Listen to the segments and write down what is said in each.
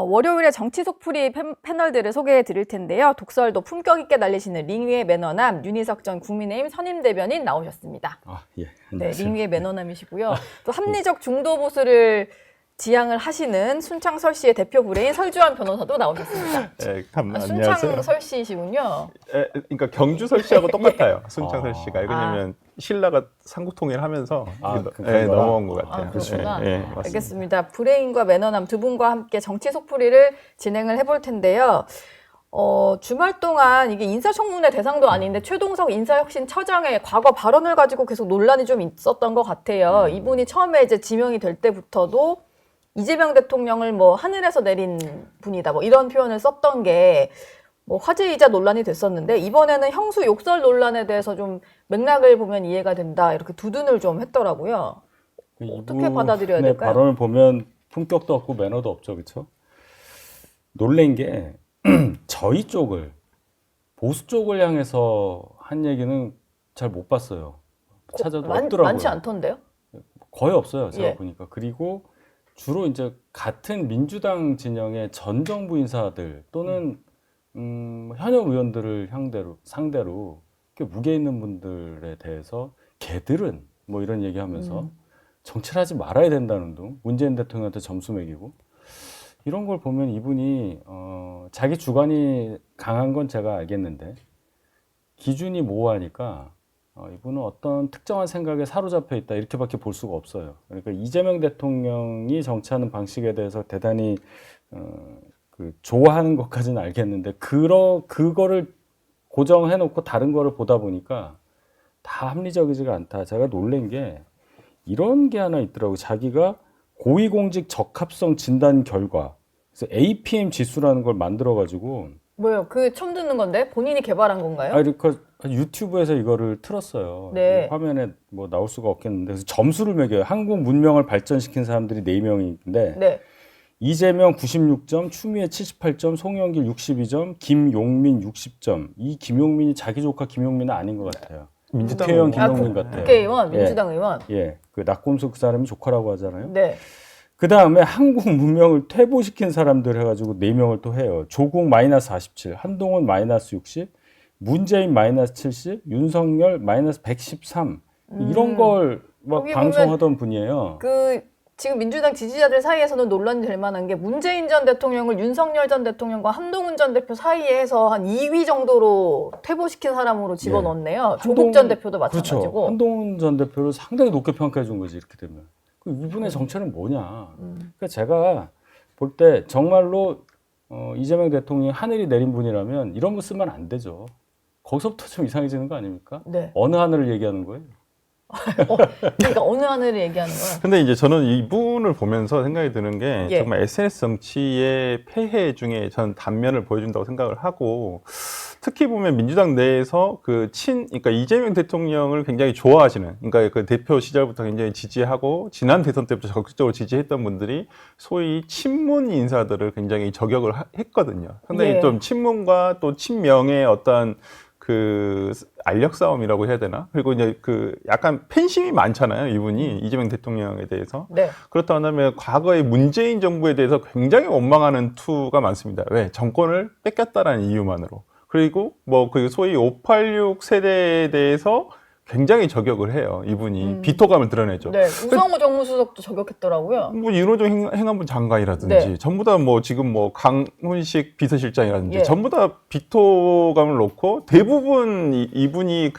월요일에 정치 속풀이 패널들을 소개해 드릴 텐데요. 독설도 품격 있게 날리시는 링위의 매너남 윤희석 전 국민의힘 선임 대변인 나오셨습니다. 예. 네, 안녕하세요. 링위의 매너남이시고요. 또 합리적 중도 보수를 지향을 하시는 순창 설씨의 대표 브레인 설주환 변호사도 나오셨습니다. 안녕하세요. 순창 설씨시군요. 그러니까 경주 설씨하고 똑같아요. 순창 설씨가. 왜냐면 신라가 삼국통일하면서 넘어온 것 같아요. 그렇구나. 맞습니다. 알겠습니다. 브레인과 매너남 두 분과 함께 정치 속풀이를 진행을 해볼 텐데요. 주말 동안 이게 인사청문회 대상도 아닌데 최동석 인사혁신처장의 과거 발언을 가지고 계속 논란이 좀 있었던 것 같아요. 이분이 처음에 이제 지명이 될 때부터도 이재명 대통령을 뭐 하늘에서 내린 분이다, 뭐 이런 표현을 썼던 게 뭐 화제이자 논란이 됐었는데, 이번에는 형수 욕설 논란에 대해서 좀 맥락을 보면 이해가 된다, 이렇게 두둔을 좀 했더라고요. 어떻게 받아들여야 될까요? 발언을 보면 품격도 없고 매너도 없죠, 그렇죠? 놀란 게 저희 쪽을, 보수 쪽을 향해서 한 얘기는 잘 못 봤어요. 찾아도 없더라고요. 많지 않던데요? 거의 없어요, 제가 예. 보니까. 그리고 주로 이제 같은 민주당 진영의 전 정부 인사들 또는 현역 의원들을 상대로 무게 있는 분들에 대해서 걔들은 뭐 이런 얘기하면서 정치를 하지 말아야 된다는 둥, 문재인 대통령한테 점수 매기고, 이런 걸 보면 이분이 자기 주관이 강한 건 제가 알겠는데 기준이 모호하니까 이분은 어떤 특정한 생각에 사로잡혀 있다, 이렇게밖에 볼 수가 없어요. 그러니까 이재명 대통령이 정치하는 방식에 대해서 대단히 좋아하는 것까지는 알겠는데 그거를 고정해놓고 다른 거를 보다 보니까 다 합리적이지가 않다. 제가 놀란 게 이런 게 하나 있더라고요. 자기가 고위공직 적합성 진단 결과, 그래서 APM 지수라는 걸 만들어가지고. 뭐요? 그 처음 듣는 건데 본인이 개발한 건가요? 그러니까 유튜브에서 이거를 틀었어요. 네. 화면에 뭐 나올 수가 없겠는데, 그래서 점수를 매겨요. 한국 문명을 발전시킨 사람들이 4명인데 네. 이재명 96점, 추미애 78점, 송영길 62점, 김용민 60점. 이 김용민이 자기 조카 김용민은 아닌 것 같아요. 민주당 국회의원 의원. 김용민 같아요. 국회의원, 예. 민주당 의원. 예, 그 낙곰수 그 사람이 조카라고 하잖아요. 네. 그 다음에 한국 문명을 퇴보시킨 사람들 해가지고 4명을 또 해요. 조국 마이너스 47, 한동훈 마이너스 60, 문재인 마이너스 70, 윤석열 마이너스 113. 이런 걸 막 거기 방송하던 분이에요. 지금 민주당 지지자들 사이에서는 논란이 될 만한 게 문재인 전 대통령을 윤석열 전 대통령과 한동훈 전 대표 사이에 해서 한 2위 정도로 퇴보시킨 사람으로 집어넣네요. 조국 전 대표도 마찬가지고. 그렇죠. 한동훈 전 대표를 상당히 높게 평가해 준 거지, 이렇게 되면. 이분의 정체는 뭐냐. 그러니까 제가 볼 때 정말로 이재명 대통령이 하늘이 내린 분이라면 이런 거 쓰면 안 되죠. 거기서부터 좀 이상해지는 거 아닙니까? 네. 어느 하늘을 얘기하는 거예요? 그러니까 어느 하늘을 얘기하는 거야? 근데 이제 저는 이분을 보면서 생각이 드는 게 예. 정말 SNS 정치의 폐해 중에 전 단면을 보여준다고 생각을 하고, 특히 보면 민주당 내에서 그러니까 이재명 대통령을 굉장히 좋아하시는, 그러니까 그 대표 시절부터 굉장히 지지하고 지난 대선 때부터 적극적으로 지지했던 분들이 소위 친문 인사들을 굉장히 저격을 했거든요. 상당히 예. 좀 친문과 또 친명의 어떤 알력 싸움이라고 해야 되나? 그리고 이제 약간 팬심이 많잖아요, 이분이 이재명 대통령에 대해서. 네. 그렇다고 한다면 과거의 문재인 정부에 대해서 굉장히 원망하는 투가 많습니다. 왜? 정권을 뺏겼다라는 이유만으로. 그리고 뭐 소위 586 세대에 대해서 굉장히 저격을 해요, 이분이. 비토감을 드러내죠. 네. 우성호 정무수석도 저격했더라고요. 뭐 윤호중 행안부 장관이라든지 네. 전부 다 뭐 지금 뭐 강훈식 비서실장이라든지 예. 전부 다 비토감을 놓고, 대부분 이분이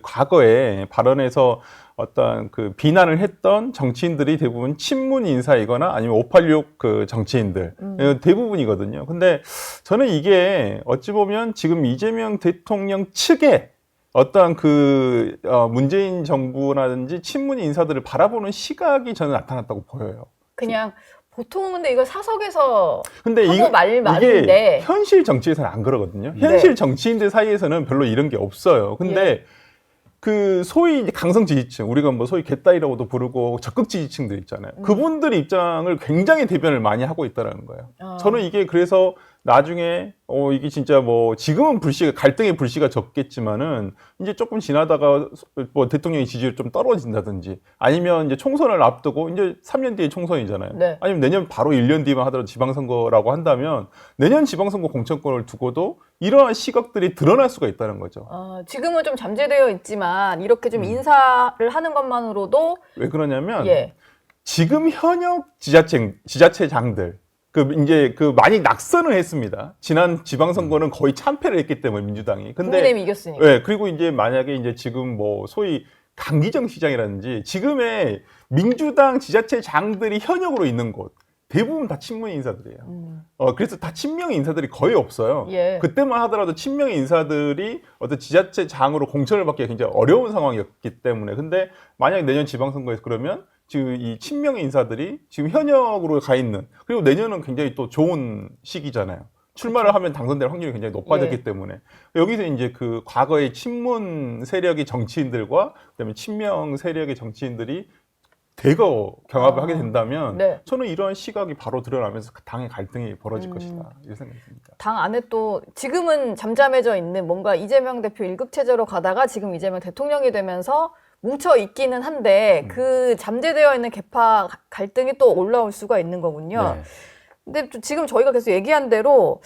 과거에 발언에서 어떤 비난을 했던 정치인들이 대부분 친문 인사이거나 아니면 586 정치인들 대부분이거든요. 근데 저는 이게 어찌 보면 지금 이재명 대통령 측에 어떤 문재인 정부라든지 친문 인사들을 바라보는 시각이 저는 나타났다고 보여요. 그냥 보통은 근데 이걸 사석에서 근데 하고 이게 말인데 현실 정치에서는 안 그러거든요. 현실 네. 정치인들 사이에서는 별로 이런 게 없어요. 근데 그 소위 이제 강성 지지층, 우리가 뭐 소위 개따이라고도 부르고 적극 지지층들 있잖아요. 그분들 입장을 굉장히 대변을 많이 하고 있다는 거예요. 저는 이게 그래서 나중에 이게 진짜 뭐 지금은 갈등의 불씨가 적겠지만은 이제 조금 지나다가 뭐 대통령의 지지율이 좀 떨어진다든지 아니면 이제 총선을 앞두고 이제 3년 뒤에 총선이잖아요. 네. 아니면 내년 바로 1년 뒤만 하더라도 지방선거라고 한다면 내년 지방선거 공천권을 두고도 이러한 시각들이 드러날 수가 있다는 거죠. 지금은 좀 잠재되어 있지만 이렇게 좀 인사를 하는 것만으로도 왜 그러냐면 예. 지금 현역 지자체장들 이제 많이 낙선을 했습니다. 지난 지방선거는 거의 참패를 했기 때문에 민주당이. 근데 국민의힘이 이겼으니까. 네, 그리고 이제 만약에 이제 지금 뭐 소위 강기정 시장이라든지 지금의 민주당 지자체장들이 현역으로 있는 곳 대부분 다 친문 인사들이에요. 그래서 다 친명 인사들이 거의 없어요. 예. 그때만 하더라도 친명 인사들이 어떤 지자체장으로 공천을 받기가 굉장히 어려운 상황이었기 때문에. 근데 만약에 내년 지방선거에서 그러면 지금 이 친명 인사들이 지금 현역으로 가 있는, 그리고 내년은 굉장히 또 좋은 시기잖아요. 출마를 하면 당선될 확률이 굉장히 높아졌기 예. 때문에 여기서 이제 그 과거의 친문 세력의 정치인들과 그다음에 친명 세력의 정치인들이 대거 경합을 하게 된다면 네. 저는 이러한 시각이 바로 드러나면서 당의 갈등이 벌어질 것이다 이런 생각이 듭니다. 당 안에 또 지금은 잠잠해져 있는 뭔가 이재명 대표 일극 체제로 가다가 지금 이재명 대통령이 되면서 뭉쳐 있기는 한데 그 잠재되어 있는 계파 갈등이 또 올라올 수가 있는 거군요. 네. 근데 또 지금 저희가 계속 얘기한 대로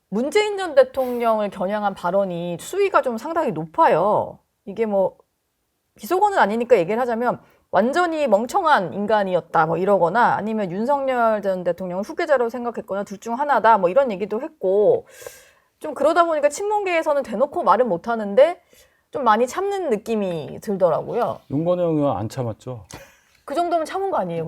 문재인 전 대통령을 겨냥한 발언이 수위가 좀 상당히 높아요. 이게 뭐 비속어는 아니니까 얘기를 하자면 완전히 멍청한 인간이었다 뭐 이러거나 아니면 윤석열 전 대통령을 후계자로 생각했거나 둘 중 하나다 뭐 이런 얘기도 했고 좀 그러다 보니까 친문계에서는 대놓고 말은 못하는데 좀 많이 참는 느낌이 들더라고요. 윤건영 의원 안 참았죠. 그 정도면 참은 거 아니에요?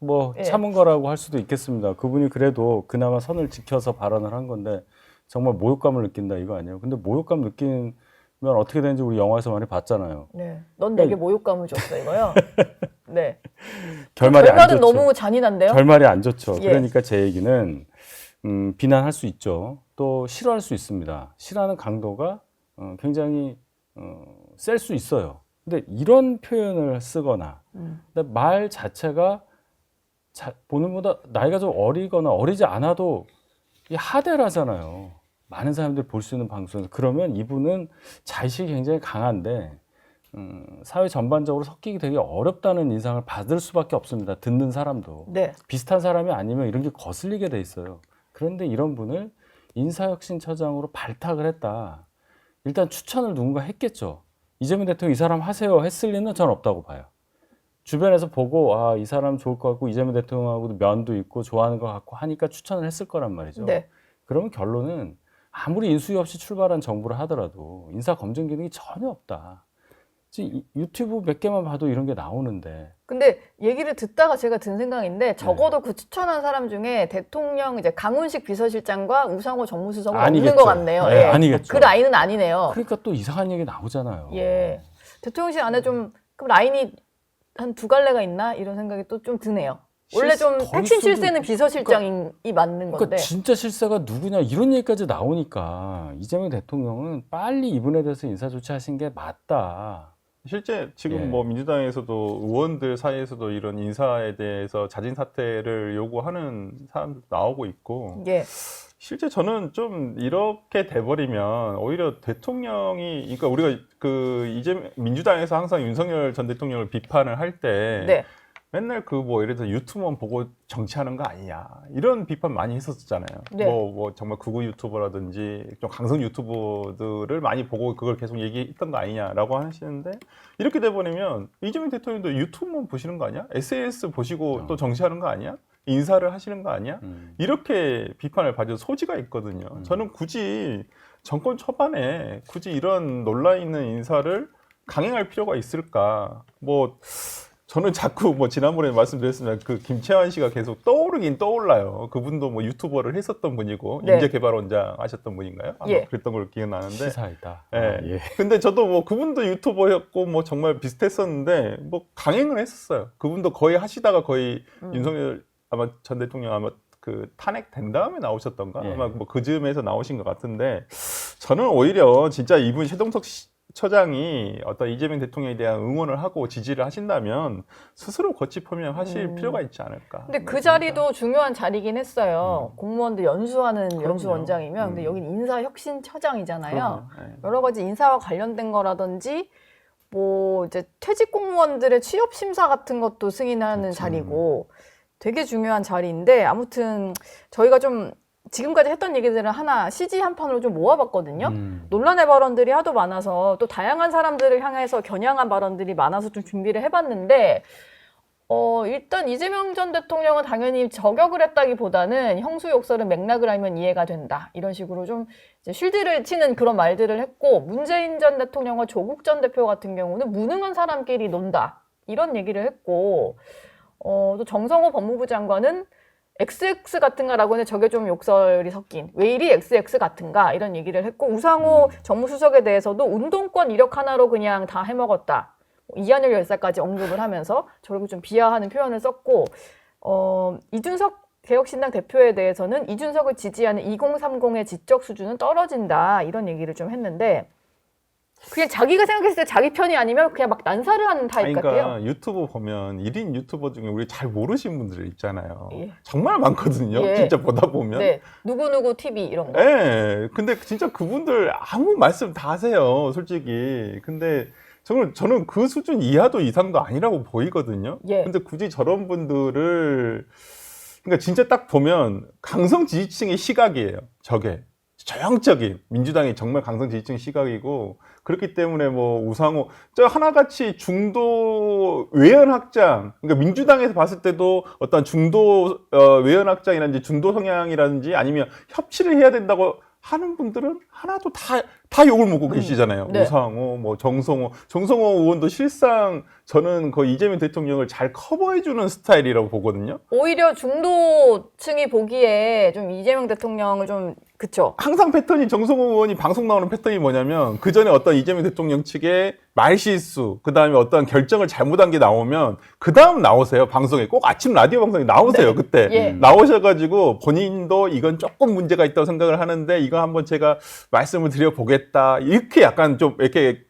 뭐 예. 참은 거라고 할 수도 있겠습니다. 그분이 그래도 그나마 선을 지켜서 발언을 한 건데 정말 모욕감을 느낀다 이거 아니에요. 근데 모욕감 느끼면 어떻게 되는지 우리 영화에서 많이 봤잖아요. 네. 넌 내게 모욕감을 줬어 이거요. 네. 결말이 안 결말은 좋죠. 너무 잔인한데요. 결말이 안 좋죠. 예. 그러니까 제 얘기는 비난할 수 있죠. 또 싫어할 수 있습니다. 싫어하는 강도가 굉장히 셀 수 있어요. 근데 이런 표현을 쓰거나 근데 말 자체가 보는 보다 나이가 좀 어리거나 어리지 않아도 하대라잖아요. 많은 사람들이 볼 수 있는 방송에서. 그러면 이분은 자의식이 굉장히 강한데 사회 전반적으로 섞이기 되게 어렵다는 인상을 받을 수밖에 없습니다. 듣는 사람도. 네. 비슷한 사람이 아니면 이런 게 거슬리게 돼 있어요. 그런데 이런 분을 인사혁신처장으로 발탁을 했다. 일단 추천을 누군가 했겠죠. 이재명 대통령 이 사람 하세요 했을 리는 전 없다고 봐요. 주변에서 보고 이 사람 좋을 것 같고 이재명 대통령하고도 면도 있고 좋아하는 것 같고 하니까 추천을 했을 거란 말이죠. 네. 그러면 결론은 아무리 인수위 없이 출발한 정부를 하더라도 인사 검증 기능이 전혀 없다. 지금 유튜브 몇 개만 봐도 이런 게 나오는데. 근데 얘기를 듣다가 제가 든 생각인데 적어도 그 추천한 사람 중에 대통령 이제 강훈식 비서실장과 우상호 정무수석은 없는 것 같네요. 네, 아니겠죠. 그 라인은 아니네요. 그러니까 또 이상한 얘기 나오잖아요. 예. 대통령실 안에 좀 그럼 라인이 한 두 갈래가 있나 이런 생각이 또 좀 드네요. 원래 좀 더 핵심 있어도- 실세는 비서실장이 맞는 그러니까 건데. 진짜 실세가 누구냐 이런 얘기까지 나오니까 이재명 대통령은 빨리 이분에 대해서 인사 조치하신 게 맞다. 실제 지금 예. 뭐 민주당에서도 의원들 사이에서도 이런 인사에 대해서 자진 사퇴를 요구하는 사람도 나오고 있고 예. 실제 저는 좀 이렇게 돼버리면 오히려 대통령이 그러니까 우리가 민주당에서 항상 윤석열 전 대통령을 비판을 할 때 네. 맨날 뭐 예를 들어 유튜브만 보고 정치하는 거 아니냐 이런 비판 많이 했었잖아요. 네. 뭐 정말 극우 유튜버라든지 좀 강성 유튜버들을 많이 보고 그걸 계속 얘기했던 거 아니냐라고 하시는데 이렇게 돼버리면 이재명 대통령도 유튜브만 보시는 거 아니야? SNS 보시고 또 정치하는 거 아니야? 인사를 하시는 거 아니야? 이렇게 비판을 받을 소지가 있거든요. 저는 굳이 정권 초반에 굳이 이런 논란 있는 인사를 강행할 필요가 있을까? 저는 자꾸 지난번에 말씀드렸지만 그 김채환 씨가 계속 떠오르긴 떠올라요. 그분도 유튜버를 했었던 분이고 네. 인재개발원장 하셨던 분인가요? 아마 예. 그랬던 걸로 기억나는데. 시사이다. 예. 근데 저도 그분도 유튜버였고 정말 비슷했었는데 강행을 했었어요. 그분도 거의 하시다가 거의 윤석열 아마 전 대통령 아마 그 탄핵된 다음에 나오셨던가 예. 아마 그 즈음에서 나오신 것 같은데 저는 오히려 진짜 이분 최동석 처장이 어떤 이재명 대통령에 대한 응원을 하고 지지를 하신다면 스스로 고집하면 하실 필요가 있지 않을까. 근데 그 자리도 중요한 자리긴 했어요. 공무원들 연수하는 그럼요. 연수원장이면 근데 여긴 인사혁신처장이잖아요. 그럼요. 네. 여러 가지 인사와 관련된 거라든지 뭐 이제 퇴직 공무원들의 취업 심사 같은 것도 승인하는 그렇죠. 자리고 되게 중요한 자리인데 아무튼 저희가 좀 지금까지 했던 얘기들을 하나 CG 한 판으로 좀 모아봤거든요. 논란의 발언들이 하도 많아서 또 다양한 사람들을 향해서 겨냥한 발언들이 많아서 좀 준비를 해봤는데 일단 이재명 전 대통령은 당연히 저격을 했다기보다는 형수 욕설은 맥락을 알면 이해가 된다. 이런 식으로 좀 이제 쉴드를 치는 그런 말들을 했고 문재인 전 대통령과 조국 전 대표 같은 경우는 무능한 사람끼리 논다. 이런 얘기를 했고 또 정성호 법무부 장관은 XX 같은가라고 하는데 저게 좀 욕설이 섞인 왜 이리 XX 같은가 이런 얘기를 했고 우상호 정무수석에 대해서도 운동권 이력 하나로 그냥 다 해먹었다. 이한열 열사까지 언급을 하면서 저를 좀 비하하는 표현을 썼고 이준석 개혁신당 대표에 대해서는 이준석을 지지하는 2030의 지적 수준은 떨어진다 이런 얘기를 좀 했는데 그냥 자기가 생각했을 때 자기 편이 아니면 그냥 막 난사를 하는 타입 그러니까 같아요. 유튜브 보면 1인 유튜버 중에 우리 잘 모르시는 분들 있잖아요. 예. 정말 많거든요. 예. 진짜 보다 보면. 네, 누구누구 TV 이런 거. 예. 근데 진짜 그분들 아무 말씀 다 하세요. 솔직히. 근데 저는 그 수준 이하도 이상도 아니라고 보이거든요. 예. 근데 굳이 저런 분들을 그러니까 진짜 딱 보면 강성 지지층의 시각이에요. 저게. 전형적인 민주당이 정말 강성 지지층 시각이고 그렇기 때문에 뭐 우상호 저 하나같이 중도 외연 확장 그러니까 민주당에서 봤을 때도 어떤 중도 외연 확장이라든지 중도 성향이라든지 아니면 협치를 해야 된다고 하는 분들은 하나도 다 욕을 먹고 계시잖아요. 네. 우상호, 뭐 정성호 의원도 실상 저는 그 이재명 대통령을 잘 커버해주는 스타일이라고 보거든요. 오히려 중도층이 보기에 좀 이재명 대통령을 좀 그쵸. 항상 패턴이 정성호 의원이 방송 나오는 패턴이 뭐냐면 그 전에 어떤 이재명 대통령 측의 말실수, 그 다음에 어떤 결정을 잘못한 게 나오면 그 다음 나오세요 방송에 꼭 아침 라디오 방송에 나오세요. 네. 그때 예. 나오셔가지고 본인도 이건 조금 문제가 있다고 생각을 하는데 이거 한번 제가 말씀을 드려보겠다 이렇게 약간 좀 이렇게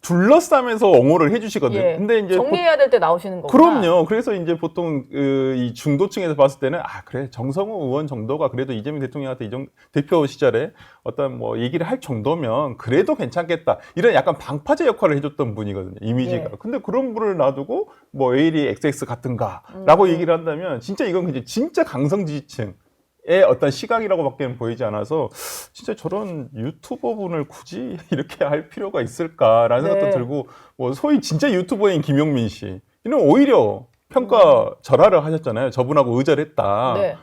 둘러싸면서 옹호를 해주시거든요. 예. 근데 이제 정리해야 될 때 나오시는 거구나. 그럼요. 그래서 이제 보통 이 중도층에서 봤을 때는 그래 정성호 의원 정도가 그래도 이재명 대통령한테 대표 시절에 어떤 뭐 얘기를 할 정도면 그래도 괜찮겠다. 이런 약간 방파제 역할을 해줬던 분이거든요. 이미지가. 예. 근데 그런 분을 놔두고 뭐 에일이 XX 같은가라고 얘기를 한다면 진짜 이건 이제 진짜 강성 지지층. 의 어떤 시각이라고밖에 보이지 않아서 진짜 저런 유튜버 분을 굳이 이렇게 할 필요가 있을까라는 네. 생각도 들고 뭐 소위 진짜 유튜버인 김용민 씨 이는 오히려 평가 절하를 하셨잖아요. 저분하고 의절했다. 네.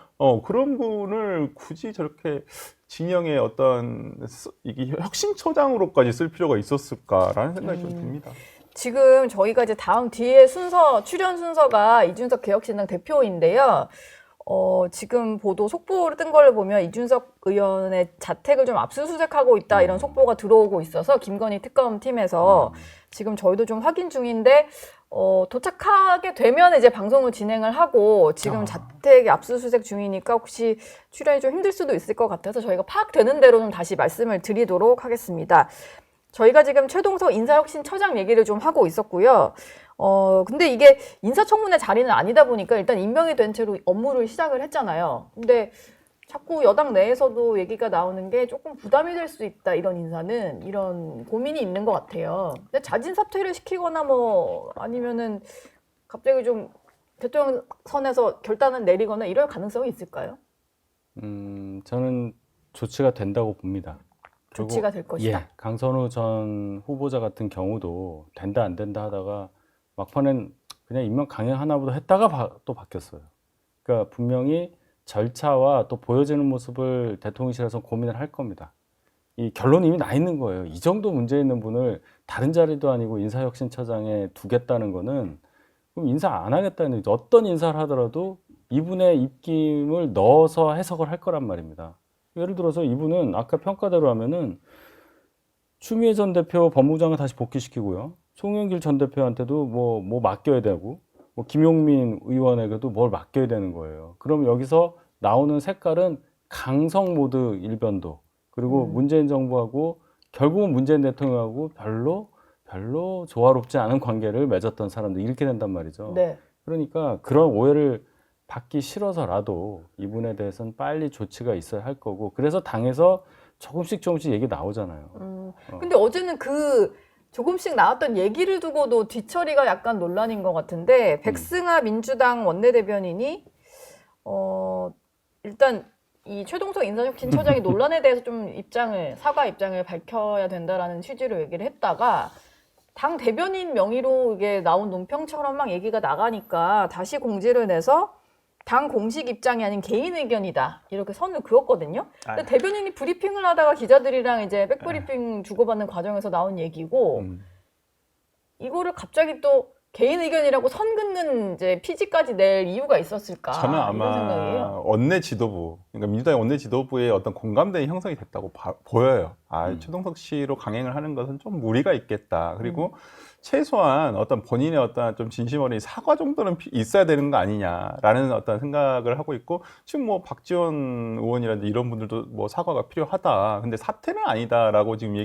그런 분을 굳이 저렇게 진영의 어떤 이게 혁신처장으로까지 쓸 필요가 있었을까라는 생각이 좀 듭니다. 지금 저희가 이제 다음 뒤에 출연 순서가 이준석 개혁신당 대표인데요. 지금 보도 속보를 뜬 걸로 보면 이준석 의원의 자택을 좀 압수수색하고 있다 이런 속보가 들어오고 있어서 김건희 특검팀에서 지금 저희도 좀 확인 중인데 도착하게 되면 이제 방송을 진행을 하고 지금 자택 압수수색 중이니까 혹시 출연이 좀 힘들 수도 있을 것 같아서 저희가 파악되는 대로 좀 다시 말씀을 드리도록 하겠습니다. 저희가 지금 최동석 인사혁신처장 얘기를 좀 하고 있었고요. 근데 이게 인사청문회 자리는 아니다 보니까 일단 임명이 된 채로 업무를 시작을 했잖아요. 근데 자꾸 여당 내에서도 얘기가 나오는 게 조금 부담이 될 수 있다. 이런 인사는 이런 고민이 있는 것 같아요. 근데 자진 사퇴를 시키거나 뭐 아니면은 갑자기 좀 대통령 선에서 결단을 내리거나 이럴 가능성이 있을까요? 저는 조치가 된다고 봅니다. 조치가 될 것이다. 예, 강선우 전 후보자 같은 경우도 된다 안 된다 하다가 막판엔 그냥 임명 강행하나 보다 했다가 또 바뀌었어요. 그러니까 분명히 절차와 또 보여지는 모습을 대통령실에서 고민을 할 겁니다. 이 결론이 이미 나 있는 거예요. 이 정도 문제 있는 분을 다른 자리도 아니고 인사혁신처장에 두겠다는 거는 그럼 인사 안 하겠다는 얘기죠. 어떤 인사를 하더라도 이분의 입김을 넣어서 해석을 할 거란 말입니다. 예를 들어서 이분은 아까 평가대로 하면은 추미애 전 대표 법무장관 다시 복귀시키고요. 송영길 전 대표한테도 뭐 맡겨야 되고, 뭐 김용민 의원에게도 뭘 맡겨야 되는 거예요. 그럼 여기서 나오는 색깔은 강성 모드 일변도, 그리고 문재인 정부하고 결국은 문재인 대통령하고 별로 조화롭지 않은 관계를 맺었던 사람들 이렇게 된단 말이죠. 네. 그러니까 그런 오해를 받기 싫어서라도 이분에 대해서는 빨리 조치가 있어야 할 거고 그래서 당에서 조금씩 얘기 나오잖아요. 근데 어제는 그 조금씩 나왔던 얘기를 두고도 뒤처리가 약간 논란인 것 같은데 백승아 민주당 원내대변인이 일단 이 최동석 인사혁신처장이 논란에 대해서 좀 사과 입장을 밝혀야 된다라는 취지로 얘기를 했다가 당 대변인 명의로 이게 나온 논평처럼 막 얘기가 나가니까 다시 공지를 내서 당 공식 입장이 아닌 개인 의견이다 이렇게 선을 그었거든요. 근데 대변인이 브리핑을 하다가 기자들이랑 이제 백브리핑 주고받는 과정에서 나온 얘기고 이거를 갑자기 또 개인 의견이라고 선 긋는 이제 피지까지 낼 이유가 있었을까? 저는 이런 아마 생각이에요. 원내 지도부, 그러니까 민주당 원내 지도부의 어떤 공감대의 형성이 됐다고 보여요. 최동석 씨로 강행을 하는 것은 좀 무리가 있겠다. 그리고 최소한 어떤 본인의 어떤 좀 진심 어린 사과 정도는 있어야 되는 거 아니냐라는 어떤 생각을 하고 있고 지금 뭐 박지원 의원이라든지 이런 분들도 뭐 사과가 필요하다. 근데 사퇴는 아니다라고 지금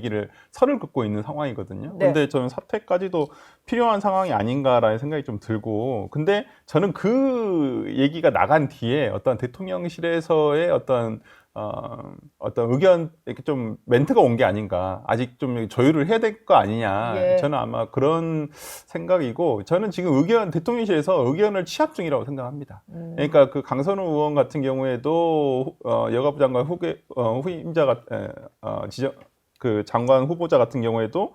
선을 긋고 있는 상황이거든요. 네. 근데 저는 사퇴까지도 필요한 상황이 아닌가라는 생각이 좀 들고 근데 저는 그 얘기가 나간 뒤에 어떤 대통령실에서의 어떤 의견, 이렇게 좀 멘트가 온 게 아닌가. 아직 좀 조율을 해야 될 거 아니냐. 예. 저는 아마 그런 생각이고, 저는 지금 대통령실에서 의견을 취합 중이라고 생각합니다. 그러니까 그 강선우 의원 같은 경우에도, 여가부 장관 그 장관 후보자 같은 경우에도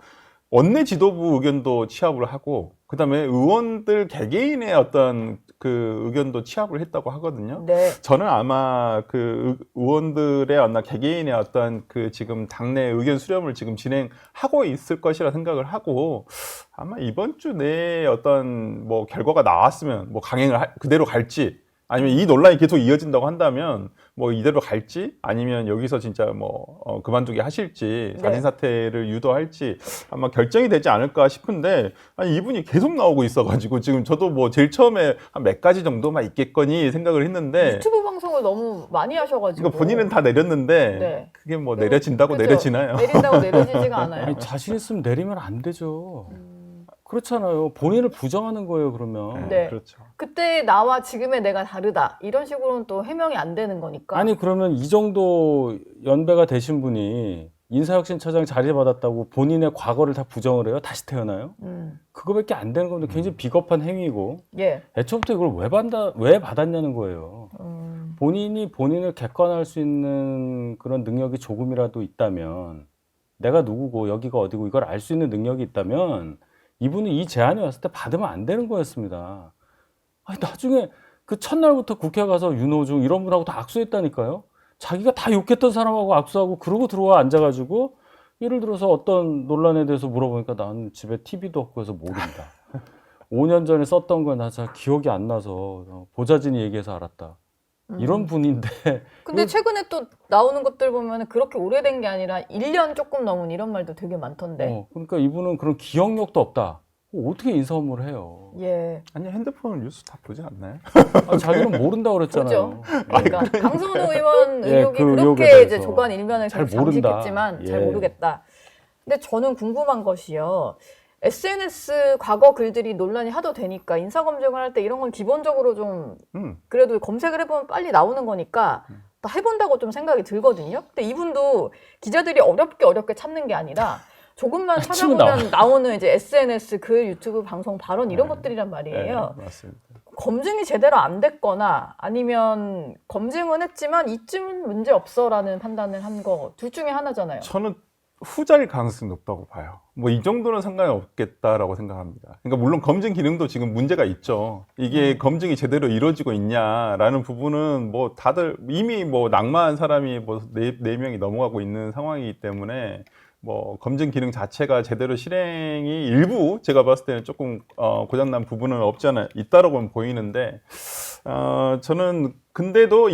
원내 지도부 의견도 취합을 하고, 그 다음에 의원들 개개인의 어떤 그 의견도 취합을 했다고 하거든요. 네. 저는 아마 그 의원들의 어떤 개개인의 어떤 그 지금 당내 의견 수렴을 지금 진행하고 있을 것이라 생각을 하고 아마 이번 주 내에 어떤 뭐 결과가 나왔으면 뭐 강행을 그대로 갈지 아니면 이 논란이 계속 이어진다고 한다면 뭐 이대로 갈지 아니면 여기서 진짜 뭐 그만두게 하실지 네. 자진 사퇴를 유도할지 아마 결정이 되지 않을까 싶은데 아니 이분이 계속 나오고 있어가지고 지금 저도 뭐 제일 처음에 한 몇 가지 정도만 있겠거니 생각을 했는데 유튜브 방송을 너무 많이 하셔가지고. 그러니까 본인은 다 내렸는데 네. 그게 뭐 내려진다고 그죠? 내려지나요? 내린다고 내려지지가 않아요. 아니, 자신 있으면 내리면 안 되죠. 그렇잖아요. 본인을 부정하는 거예요, 그러면. 네. 그렇죠. 그때 나와 지금의 내가 다르다. 이런 식으로는 또 해명이 안 되는 거니까. 아니, 그러면 이 정도 연배가 되신 분이 인사혁신처장 자리 받았다고 본인의 과거를 다 부정을 해요? 다시 태어나요? 그거밖에 안 되는 건데 굉장히 비겁한 행위고 예. 애초부터 이걸 왜 받았냐는 거예요. 본인이 본인을 객관화할 수 있는 그런 능력이 조금이라도 있다면 내가 누구고 여기가 어디고 이걸 알 수 있는 능력이 있다면 이분이 이 제안이 왔을 때 받으면 안 되는 거였습니다. 아니, 나중에 그 첫날부터 국회 가서 윤호중 이런 분하고 다 악수했다니까요. 자기가 다 욕했던 사람하고 악수하고 그러고 들어와 앉아가지고 예를 들어서 어떤 논란에 대해서 물어보니까 나는 집에 TV도 없고 해서 모른다. 5년 전에 썼던 건 나 잘 기억이 안 나서 보좌진이 얘기해서 알았다. 이런 분인데. 근데 최근에 또 나오는 것들 보면 그렇게 오래된 게 아니라 1년 조금 넘은 이런 말도 되게 많던데. 그러니까 이분은 그런 기억력도 없다. 어떻게 인사 업무를 해요? 예. 아니 핸드폰 뉴스 다 보지 않나요? 아, 자기는 모른다고 그랬잖아요. 그러니까 강선우 의원 예, 의혹이 그 의혹에 그렇게 대해서 이제 조간 일면을 잘 계속 모른다. 장식했지만 잘 예. 모르겠다. 근데 저는 궁금한 것이요. SNS 과거 글들이 논란이 하도 되니까 인사검증을 할 때 이런 건 기본적으로 좀 그래도 검색을 해보면 빨리 나오는 거니까 다 해본다고 좀 생각이 들거든요. 근데 이분도 기자들이 어렵게 참는 게 아니라 조금만 찾아보면 나오는 이제 SNS 글, 유튜브 방송 발언 이런 것들이란 말이에요. 네, 맞습니다. 검증이 제대로 안 됐거나 아니면 검증은 했지만 이쯤은 문제 없어라는 판단을 한 거 둘 중에 하나잖아요. 저는 후자일 가능성이 높다고 봐요. 뭐 이 정도는 상관이 없겠다라고 생각합니다. 그러니까 물론 검증 기능도 지금 문제가 있죠. 이게 검증이 제대로 이루어지고 있냐라는 부분은 뭐 다들 이미 뭐 낙마한 사람이 뭐 네 명이 넘어가고 있는 상황이기 때문에 뭐 검증 기능 자체가 제대로 실행이 일부 제가 봤을 때는 조금 고장난 부분은 없지 않아 있다라고는 보이는데 저는 근데도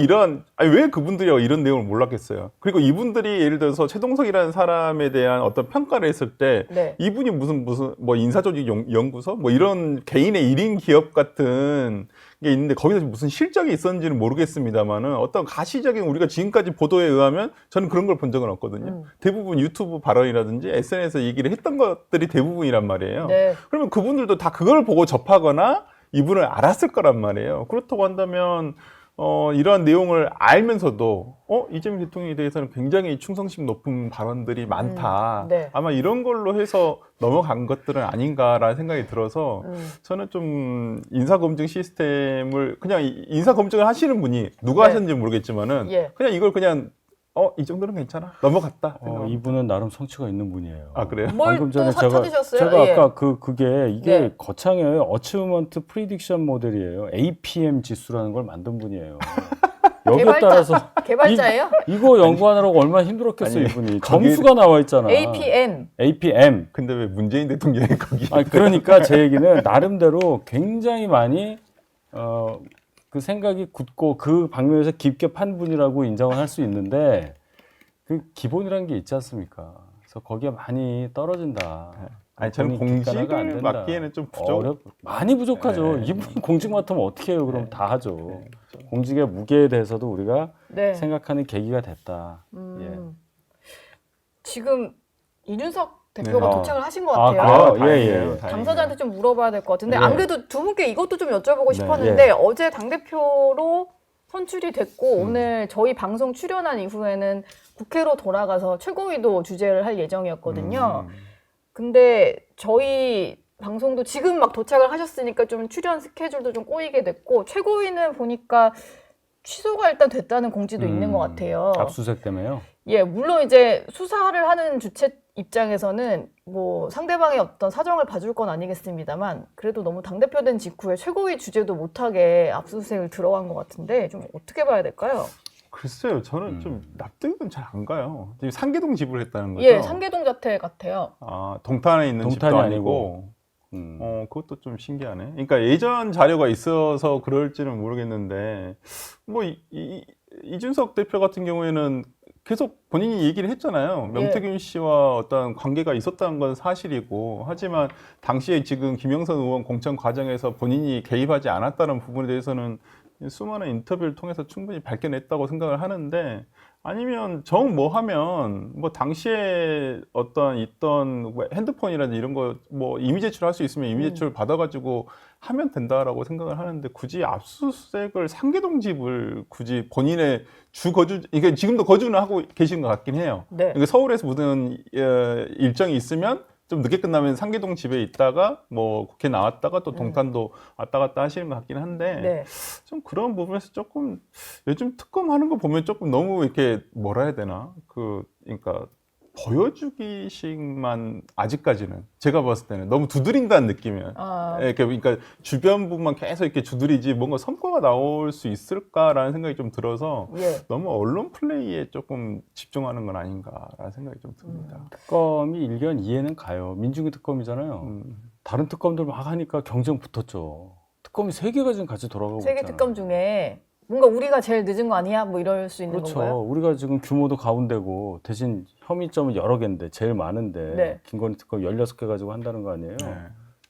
왜 그분들이 이런 내용을 몰랐겠어요. 그리고 이분들이 예를 들어서 최동석이라는 사람에 대한 어떤 평가를 했을 때 네. 이분이 무슨 뭐 인사조직 연구소 뭐 이런 개인의 1인 기업 같은 게 있는데 거기서 무슨 실적이 있었는지는 모르겠습니다만은 어떤 가시적인 우리가 지금까지 보도에 의하면 저는 그런 걸 본 적은 없거든요. 대부분 유튜브 발언이라든지 SNS에서 얘기를 했던 것들이 대부분이란 말이에요. 네. 그러면 그분들도 다 그걸 보고 접하거나 이분을 알았을 거란 말이에요. 그렇다고 한다면 이러한 내용을 알면서도 이재명 대통령에 대해서는 굉장히 충성심 높은 발언들이 많다. 네. 아마 이런 걸로 해서 넘어간 것들은 아닌가라는 생각이 들어서 저는 좀 인사검증 시스템을 그냥 인사검증을 하시는 분이 누가 네. 하셨는지 모르겠지만은 예. 그냥 이걸 그냥 이 정도는 괜찮아 넘어갔다. 이분은 나름 성취가 있는 분이에요. 아 그래요? 뭘 방금 또 전에 찾으셨어요? 제가 예. 아까 그게 이게 네. 거창해요. 어치브먼트 프리딕션 모델이에요. APM 지수라는 걸 만든 분이에요. 여기에 따라서 개발자예요? 이거 연구하느라고 얼마나 힘들었겠어요, 아니, 이분이. 거기- 점수가 나와 있잖아. APM. APM. 근데 왜 문재인 대통령이 거기? 그러니까 제 얘기는 나름대로 굉장히 많이 그 생각이 굳고 그 방면에서 깊게 판 분이라고 인정을 할 수 있는데 그 기본이라는 게 있지 않습니까? 그래서 거기에 많이 떨어진다. 아니 저는 본인 객관화가 안 공직을 된다. 맡기에는 좀 부족. 많이 부족하죠. 네. 이분이 공직 맡으면 어떻게 해요? 그럼 다 하죠. 공직의 무게에 대해서도 우리가 네. 생각하는 계기가 됐다. 지금 이준석 대표가 네. 도착을 하신 것 아, 같아요. 그래요? 예, 예. 다행이에요. 당사자한테 좀 물어봐야 될 것 같은데 네. 안 그래도 두 분께 이것도 좀 여쭤보고 네. 싶었는데 어제 당대표로 선출이 됐고 오늘 저희 방송 출연한 이후에는 국회로 돌아가서 최고위도 주재를 할 예정이었거든요. 근데 저희 방송도 지금 막 도착을 하셨으니까 좀 출연 스케줄도 좀 꼬이게 됐고 최고위는 보니까 취소가 일단 됐다는 공지도 있는 것 같아요. 압수수색 때문에요. 예, 물론 이제 수사를 하는 주체 입장에서는 뭐 상대방의 어떤 사정을 봐줄 건 아니겠습니다만 그래도 너무 당대표 된 직후에 최고위 주재도 못하게 압수수색을 들어간 것 같은데 좀 어떻게 봐야 될까요? 글쎄요, 저는 좀 납득은 잘 안 가요. 지금 상계동 집을 했다는 거죠? 예, 상계동 자태 같아요. 아, 동탄에 있는 집도 동탄이 아니고. 아니고. 그것도 좀 신기하네. 그러니까 예전 자료가 있어서 그럴지는 모르겠는데, 뭐, 이준석 대표 같은 경우에는 계속 본인이 얘기를 했잖아요. 명태균 씨와 어떤 관계가 있었다는 건 사실이고, 하지만 당시에 지금 김영선 의원 공천 과정에서 본인이 개입하지 않았다는 부분에 대해서는 수많은 인터뷰를 통해서 충분히 밝혀냈다고 생각을 하는데, 아니면 정 뭐 하면 뭐 당시에 어떤 있던 핸드폰이라든지 이런 거 뭐 이미 제출할 수 있으면 이미 제출 받아가지고 하면 된다라고 생각을 하는데 굳이 압수수색을 상계동 집을 굳이 본인의 주 거주 이게 지금도 거주는 하고 계신 것 같긴 해요. 네. 이게 서울에서 무슨 일정이 있으면 좀 늦게 끝나면 상계동 집에 있다가 뭐 국회 나왔다가 또 동탄도 왔다 갔다 하시는 것 같긴 한데 네. 좀 그런 부분에서 조금 요즘 특검하는 거 보면 조금 너무 이렇게 뭐라 해야 되나 그러니까 보여주기식만 아직까지는 제가 봤을 때는 너무 두드린다는 느낌이에요. 이렇게 그러니까 주변부만 계속 이렇게 두드리지 뭔가 성과가 나올 수 있을까라는 생각이 좀 들어서 예. 너무 언론 플레이에 조금 집중하는 건 아닌가라는 생각이 좀 듭니다. 특검이 일견 이해는 가요. 민중기 특검이잖아요. 다른 특검들 막 하니까 경쟁 붙었죠. 특검이 3개가 지금 같이 돌아가고 세계 있잖아요. 특검 중에 뭔가 우리가 제일 늦은 거 아니야? 뭐 이럴 수 있는 그렇죠. 건가요? 우리가 지금 규모도 가운데고 대신 혐의점은 여러 개인데 제일 많은데 네. 김건희 특검 16개 가지고 한다는 거 아니에요? 네.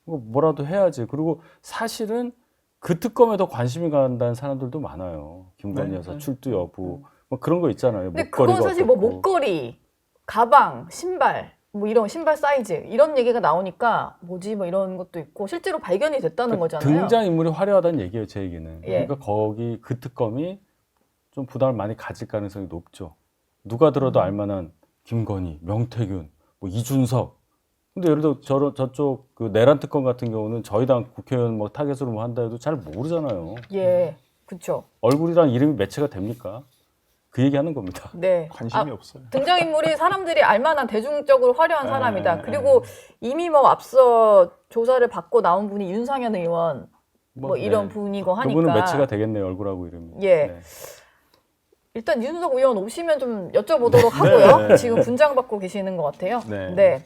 뭐라도 해야지. 그리고 사실은 그 특검에 더 관심이 간다는 사람들도 많아요. 김건희 여사 출두 여부 뭐 그런 거 있잖아요. 근데 목걸이가 그건 사실 뭐 어떻고. 목걸이, 가방, 신발 뭐 이런 신발 사이즈 이런 얘기가 나오니까 뭐지 뭐 이런 것도 있고 실제로 발견이 됐다는 거잖아요. 등장 인물이 화려하다는 얘기예요, 제 얘기는. 예. 그러니까 거기 그 특검이 좀 부담을 많이 가질 가능성이 높죠. 누가 들어도 알만한 김건희, 명태균, 뭐 이준석. 근데 예를 들어 저쪽 그 내란 특검 같은 경우는 저희 당 국회의원 뭐 타겟으로 뭐 한다 해도 잘 모르잖아요. 예, 그렇죠. 얼굴이랑 이름이 매치가 됩니까? 그 얘기하는 겁니다. 네. 관심이 없어요. 등장인물이 사람들이 알만한 대중적으로 화려한 네, 사람이다. 네, 그리고 이미 뭐 앞서 조사를 받고 나온 분이 윤상현 의원 뭐 이런 네. 분이고 하니까. 그분은 매치가 되겠네요, 얼굴하고 이름이. 예. 네. 일단 윤석 의원 오시면 좀 여쭤보도록 하고요. 네. 지금 분장 받고 계시는 것 같아요. 네.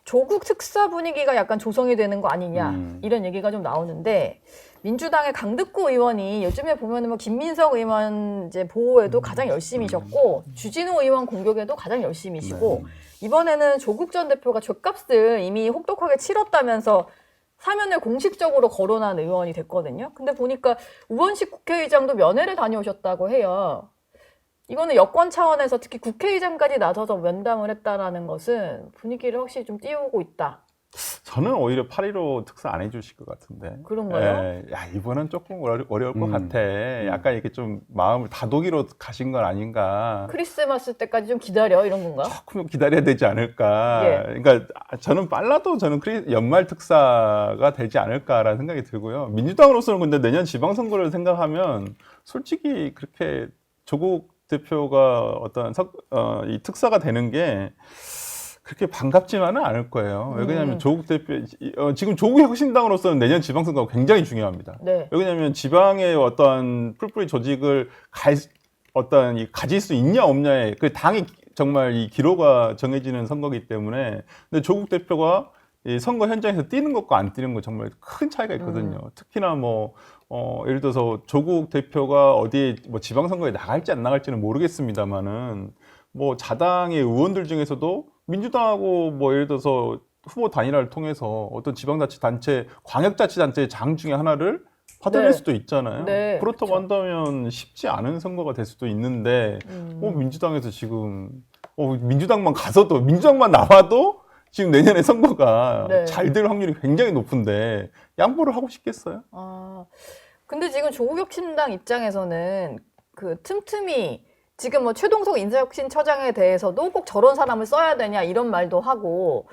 조국 특사 분위기가 약간 조성이 되는 거 아니냐 이런 얘기가 좀 나오는데 민주당의 강득구 의원이 요즘에 보면은 뭐 김민석 의원 이제 보호에도 가장 열심히셨고 주진우 의원 공격에도 가장 열심히시고 이번에는 조국 전 대표가 죗값을 이미 혹독하게 치렀다면서 사면을 공식적으로 거론한 의원이 됐거든요. 근데 보니까 우원식 국회의장도 면회를 다녀오셨다고 해요. 이거는 여권 차원에서 특히 국회의장까지 나서서 면담을 했다라는 것은 분위기를 확실히 좀 띄우고 있다. 저는 오히려 8.15 특사 안 해주실 것 같은데. 그런가요? 예, 야, 이번은 조금 어려울 것 같아. 약간 이렇게 좀 마음을 다독이로 가신 건 아닌가. 크리스마스 때까지 좀 기다려 이런 건가? 조금 기다려야 되지 않을까. 예. 그러니까 저는 빨라도 저는 연말 특사가 되지 않을까라는 생각이 들고요. 민주당으로서는 근데 내년 지방선거를 생각하면 솔직히 그렇게 조국 대표가 어떤 이 특사가 되는 게 그렇게 반갑지만은 않을 거예요. 왜냐하면 조국 대표 지금 조국 혁신당으로서는 내년 지방선거가 굉장히 중요합니다. 네. 왜냐하면 지방의 어떤 풀뿌리 조직을 가질 수 있냐 없냐에 그 당이 정말 이 기로가 정해지는 선거이기 때문에 근데 조국 대표가 이 선거 현장에서 뛰는 것과 안 뛰는 것 정말 큰 차이가 있거든요. 특히나 뭐 예를 들어서 조국 대표가 어디에 뭐 지방선거에 나갈지 안 나갈지는 모르겠습니다만은 뭐 자당의 의원들 중에서도 민주당하고 뭐 예를 들어서 후보 단일화를 통해서 어떤 지방자치단체, 광역자치단체의 장 중에 하나를 받아낼 네. 수도 있잖아요. 네, 그렇다고 그렇죠. 한다면 쉽지 않은 선거가 될 수도 있는데 민주당에서 지금 민주당만 가서도 민주당만 나와도 지금 내년에 선거가 네. 잘 될 확률이 굉장히 높은데 양보를 하고 싶겠어요? 근데 지금 조국혁신당 입장에서는 그 틈틈이 지금 뭐 최동석 인사혁신처장에 대해서도 꼭 저런 사람을 써야 되냐 이런 말도 하고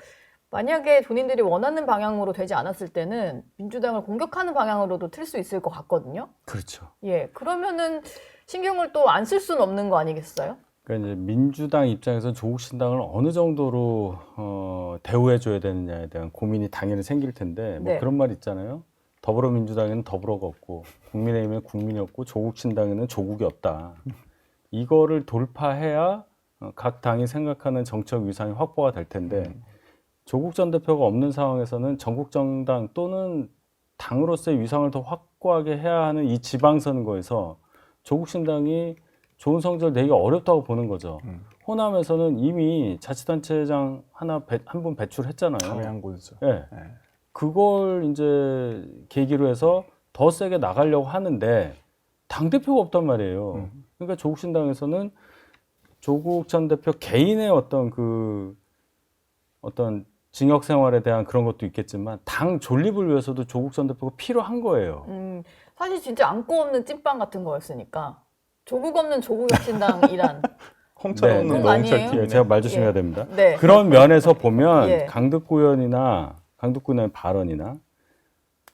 만약에 본인들이 원하는 방향으로 되지 않았을 때는 민주당을 공격하는 방향으로도 틀 수 있을 것 같거든요. 그렇죠. 예, 그러면은 신경을 또 안 쓸 수는 없는 거 아니겠어요? 그러니까 이제 민주당 입장에서 조국 신당을 어느 정도로 대우해줘야 되느냐에 대한 고민이 당연히 생길 텐데 뭐 네. 그런 말 있잖아요. 더불어민주당에는 더불어가 없고 국민의힘에는 국민이 없고 조국 신당에는 조국이 없다. 이거를 돌파해야 각 당이 생각하는 정책 위상이 확보가 될 텐데 조국 전 대표가 없는 상황에서는 전국 정당 또는 당으로서의 위상을 더 확고하게 해야 하는 이 지방선거에서 조국 신당이 좋은 성적을 내기가 어렵다고 보는 거죠. 호남에서는 이미 자치단체장 한 분 배출했잖아요. 감회한 곳이죠. 예. 그걸 이제 계기로 해서 더 세게 나가려고 하는데 당대표가 없단 말이에요. 그러니까 조국 신당에서는 조국 전 대표 개인의 어떤 징역 생활에 대한 그런 것도 있겠지만 당 존립을 위해서도 조국 전 대표가 필요한 거예요. 사실 진짜 안고 없는 찐빵 같은 거였으니까 조국 없는 조국혁신당이란 홍철 네, 없는 그건 노홍철 아니에요? 팀이네. 제가 말 조심해야 예. 됩니다. 네. 그런 면에서 보면 예. 강득구 의원의 발언이나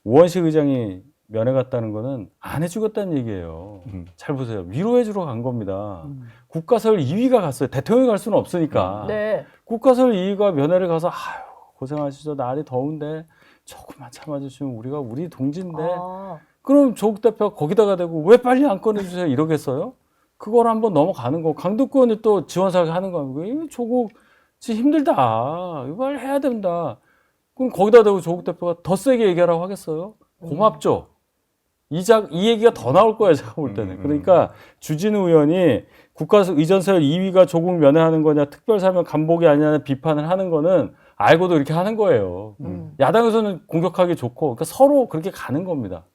우원식 의장이 면회 갔다는 거는 안 해주겠다는 얘기예요. 잘 보세요. 위로해주러 간 겁니다. 국가설 2위가 갔어요. 대통령이 갈 수는 없으니까. 네. 국가설 2위가 면회를 가서 아유 고생하시죠. 날이 더운데 조금만 참아주시면 우리 동지인데 그럼 조국 대표가 거기다가 대고 왜 빨리 안 꺼내주세요 이러겠어요? 그걸 한번 넘어가는 거. 강득구 의원이 또 지원사가 하는 거예요. 조국 지금 힘들다. 이걸 해야 된다. 그럼 거기다 대고 조국 대표가 더 세게 얘기하라고 하겠어요? 고맙죠. 이 얘기가 더 나올 거예요, 제가 볼 때는. 그러니까 주진우 의원이 국가의전서열 2위가 조국 면회하는 거냐, 특별사면 간복이 아니냐는 비판을 하는 거는 알고도 이렇게 하는 거예요. 야당에서는 공격하기 좋고, 그러니까 서로 그렇게 가는 겁니다.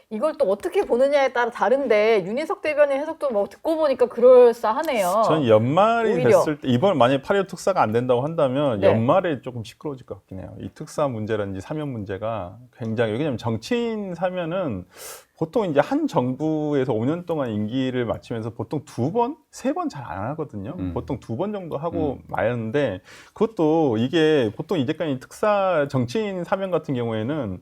이걸 또 어떻게 보느냐에 따라 다른데 윤희석 대변인 해석도 뭐 듣고 보니까 그럴싸하네요. 전 연말이 오히려. 됐을 때 이번 만약에 8.15 특사가 안 된다고 한다면 네. 연말에 조금 시끄러워질 것 같긴 해요. 이 특사 문제라든지 사면 문제가 굉장히 왜냐하면 정치인 사면은 보통 이제 한 정부에서 5년 동안 임기를 마치면서 보통 2번, 3번 잘 안 하거든요. 보통 2번 정도 하고 마는데 그것도 이게 보통 이제까지 특사 정치인 사면 같은 경우에는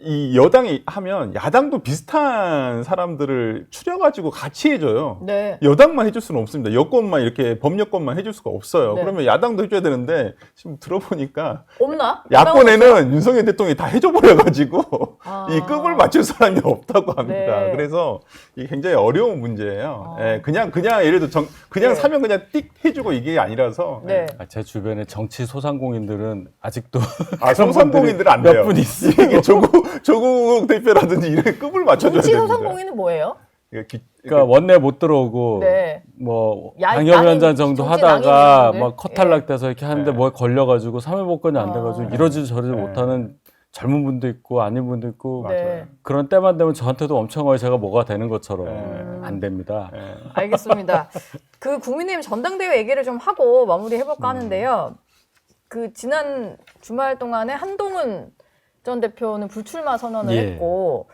이 여당이 하면 야당도 비슷한 사람들을 추려가지고 같이 해줘요. 네. 여당만 해줄 수는 없습니다. 여권만 이렇게 법여권만 해줄 수가 없어요. 네. 그러면 야당도 해줘야 되는데 지금 들어보니까 없나? 야권에는 윤석열 대통령이 다 해줘버려가지고 이 급을 맞출 사람이 없다고 합니다. 네. 그래서 이게 굉장히 어려운 문제예요. 예, 그냥 예를 들어 그냥 네. 사면 그냥 띡 해주고 이게 아니라서. 네. 제 주변에 정치 소상공인들은 아직도 소상공인들은 안 돼요. 몇 분 있어요. 이게 조국 조국 대표라든지 이런 급을 맞춰줘야 정치 되는데. 소상공인은 뭐예요? 그러니까 원내 못 들어오고 네. 뭐 야, 당협위원장 낭인, 정도 정치 하다가 낭인분들. 막 커탈락돼서 이렇게 하는데 네. 뭐 걸려가지고 사회복권이 안 돼가지고 아. 이러지도 저러지도 네. 못하는 젊은 분도 있고 아닌 분도 있고 네. 그런 때만 되면 저한테도 엄청 제가 뭐가 되는 것처럼 네. 안 됩니다. 예. 알겠습니다. 그 국민의힘 전당대회 얘기를 좀 하고 마무리해볼까 하는데요. 그 지난 주말 동안에 한동훈 전 대표는 불출마 선언을 예. 했고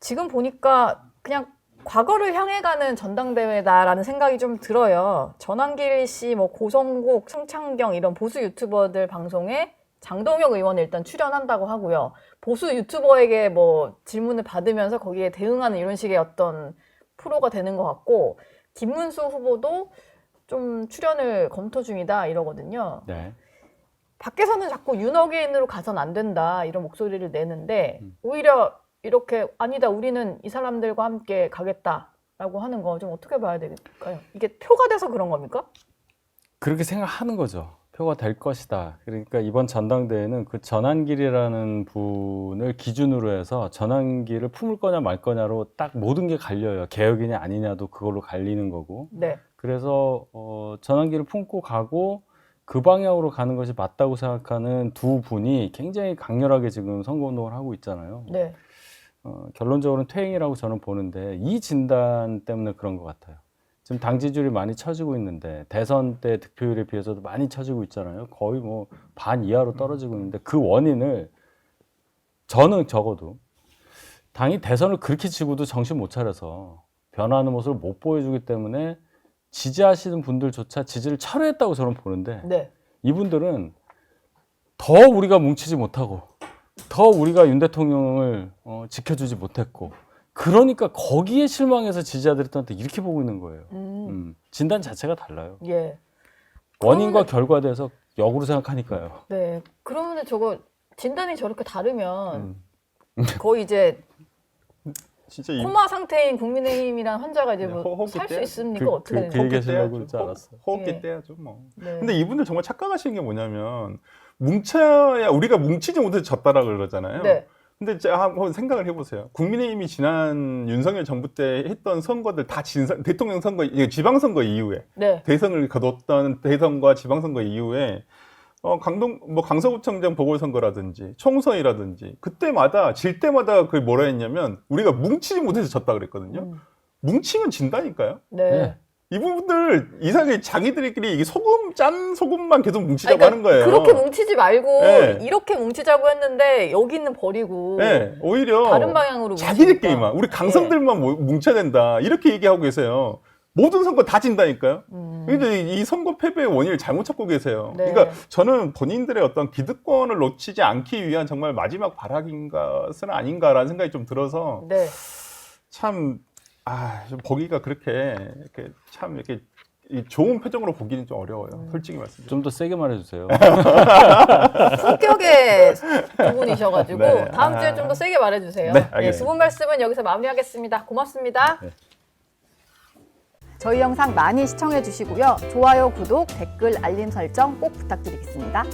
지금 보니까 그냥 과거를 향해 가는 전당대회다라는 생각이 좀 들어요. 전환길 씨, 뭐 고성국, 승창경 이런 보수 유튜버들 방송에 장동영 의원이 일단 출연한다고 하고요. 보수 유튜버에게 뭐 질문을 받으면서 거기에 대응하는 이런 식의 어떤 프로가 되는 것 같고 김문수 후보도 좀 출연을 검토 중이다 이러거든요. 네. 밖에서는 자꾸 윤어게인으로 가선 안 된다 이런 목소리를 내는데 오히려 이렇게 아니다 우리는 이 사람들과 함께 가겠다라고 하는 거 좀 어떻게 봐야 될까요? 이게 표가 돼서 그런 겁니까? 그렇게 생각하는 거죠. 표가 될 것이다. 그러니까 이번 전당대회는 그 전환길이라는 분을 기준으로 해서 전환길을 품을 거냐 말 거냐로 딱 모든 게 갈려요. 개혁이냐 아니냐도 그걸로 갈리는 거고. 네. 그래서 전환길을 품고 가고 그 방향으로 가는 것이 맞다고 생각하는 두 분이 굉장히 강렬하게 지금 선거운동을 하고 있잖아요. 네. 결론적으로는 퇴행이라고 저는 보는데 이 진단 때문에 그런 것 같아요. 지금 당 지지율이 많이 처지고 있는데 대선 때 득표율에 비해서도 많이 처지고 있잖아요. 거의 뭐 반 이하로 떨어지고 있는데 그 원인을 저는 적어도 당이 대선을 그렇게 치고도 정신 못 차려서 변화하는 모습을 못 보여주기 때문에 지지하시는 분들조차 지지를 철회했다고 저는 보는데 네. 이분들은 더 우리가 뭉치지 못하고 더 우리가 윤 대통령을 지켜주지 못했고 그러니까 거기에 실망해서 지지자들이 또 이렇게 보고 있는 거예요. 진단 자체가 달라요. 예. 원인과 결과에 대해서 역으로 생각하니까요. 네. 그러면 저거 진단이 저렇게 다르면 거의 이제 진짜 코마 상태인 국민의힘이란 환자가 이제 네, 뭐 호흡기 살 수 때? 있습니까? 어떻게 되는 그 거예요? 얘기 하시려고 그러지 않았어요. 호흡기 예. 떼야죠 뭐. 네. 근데 이분들 정말 착각하시는 게 뭐냐면 뭉쳐야 우리가 뭉치지 못해서 졌다라 그러잖아요. 네. 근데 한번 생각을 해보세요. 국민의힘이 지난 윤석열 정부 때 했던 선거들 다 대통령 선거, 지방선거 이후에 네. 대선을 거뒀던 대선과 지방선거 이후에 강서구청장 보궐선거라든지 총선이라든지 그때마다 질 때마다 그 뭐라 했냐면 우리가 뭉치지 못해서 졌다 그랬거든요. 뭉치면 진다니까요. 네. 네. 이분들 이상하게 자기들끼리 이게 짠 소금만 계속 뭉치자고 그러니까 하는 거예요. 그렇게 뭉치지 말고 네. 이렇게 뭉치자고 했는데 여기는 버리고 네, 오히려 다른 방향으로 자기들끼리만 우리 강성들만 뭉쳐야 된다 이렇게 얘기하고 계세요. 모든 선거 다 진다니까요. 근데 이 선거 패배의 원인을 잘못 찾고 계세요. 네. 그러니까 저는 본인들의 어떤 기득권을 놓치지 않기 위한 정말 마지막 발악인 것은 아닌가라는 생각이 좀 들어서 네. 참 좀 보기가 그렇게 참 이렇게 좋은 표정으로 보기는 좀 어려워요. 솔직히 말씀드리면. 좀 더 세게 말해주세요. 품격의 두 분이셔가지고 네. 다음 주에 좀 더 세게 말해주세요. 네, 네, 알겠습니다. 두 분 말씀은 여기서 마무리하겠습니다. 고맙습니다. 네. 저희 영상 많이 시청해 주시고요. 좋아요, 구독, 댓글, 알림 설정 꼭 부탁드리겠습니다.